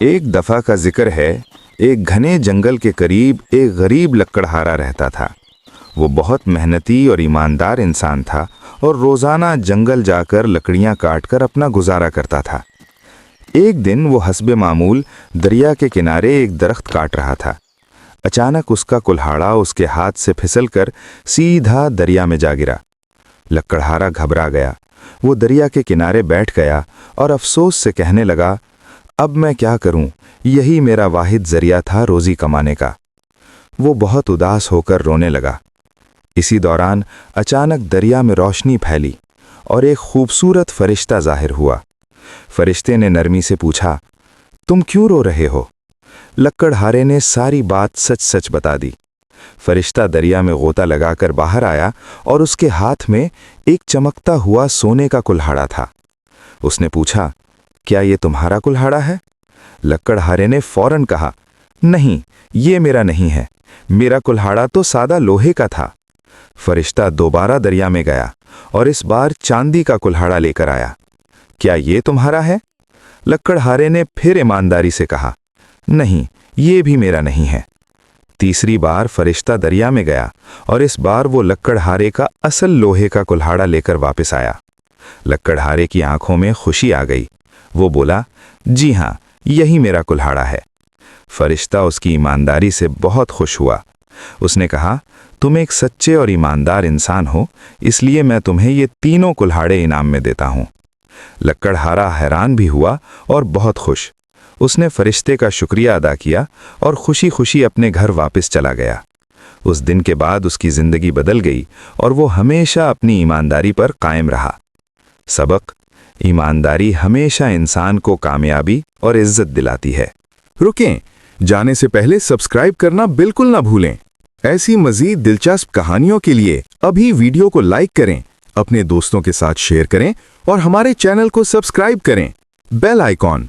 एक दफा का जिक्र है, एक घने जंगल के करीब एक गरीब लकड़हारा रहता था। वो बहुत मेहनती और ईमानदार इंसान था और रोज़ाना जंगल जाकर लकड़ियाँ काटकर अपना गुजारा करता था। एक दिन वो हस्बे मामूल दरिया के किनारे एक दरख्त काट रहा था। अचानक उसका कुल्हाड़ा उसके हाथ से फिसलकर सीधा दरिया में जा गिरा। लकड़हारा घबरा गया। वो दरिया के किनारे बैठ गया और अफसोस से कहने लगा, अब मैं क्या करूं? यही मेरा वाहिद जरिया था रोजी कमाने का। वो बहुत उदास होकर रोने लगा। इसी दौरान अचानक दरिया में रोशनी फैली और एक खूबसूरत फरिश्ता जाहिर हुआ। फरिश्ते ने नरमी से पूछा, तुम क्यों रो रहे हो? लकड़हारे ने सारी बात सच सच बता दी। फरिश्ता दरिया में गोता लगाकर बाहर आया और उसके हाथ में एक चमकता हुआ सोने का कुल्हाड़ा था। उसने पूछा, क्या ये तुम्हारा कुल्हाड़ा है? लकड़हारे ने फौरन कहा, नहीं, ये मेरा नहीं है। मेरा कुल्हाड़ा तो सादा लोहे का था। फरिश्ता दोबारा दरिया में गया और इस बार चांदी का कुल्हाड़ा लेकर आया। क्या ये तुम्हारा है? लकड़हारे ने फिर ईमानदारी से कहा, नहीं, ये भी मेरा नहीं है। तीसरी बार फरिश्ता दरिया में गया और इस बार वो लकड़हारे का असल लोहे का कुल्हाड़ा लेकर वापस आया। लकड़हारे की आंखों में खुशी आ गई। वो बोला, जी हाँ, यही मेरा कुल्हाड़ा है। फरिश्ता उसकी ईमानदारी से बहुत खुश हुआ। उसने कहा, तुम एक सच्चे और ईमानदार इंसान हो, इसलिए मैं तुम्हें ये तीनों कुल्हाड़े इनाम में देता हूँ। लकड़हारा हैरान भी हुआ और बहुत खुश। उसने फरिश्ते का शुक्रिया अदा किया और खुशी खुशी अपने घर वापस चला गया। उस दिन के बाद उसकी जिंदगी बदल गई और वो हमेशा अपनी ईमानदारी पर कायम रहा। सबक: ईमानदारी हमेशा इंसान को कामयाबी और इज्जत दिलाती है। रुकें, जाने से पहले सब्सक्राइब करना बिल्कुल ना भूलें। ऐसी मजीद दिलचस्प कहानियों के लिए अभी वीडियो को लाइक करें, अपने दोस्तों के साथ शेयर करें और हमारे चैनल को सब्सक्राइब करें। Bell icon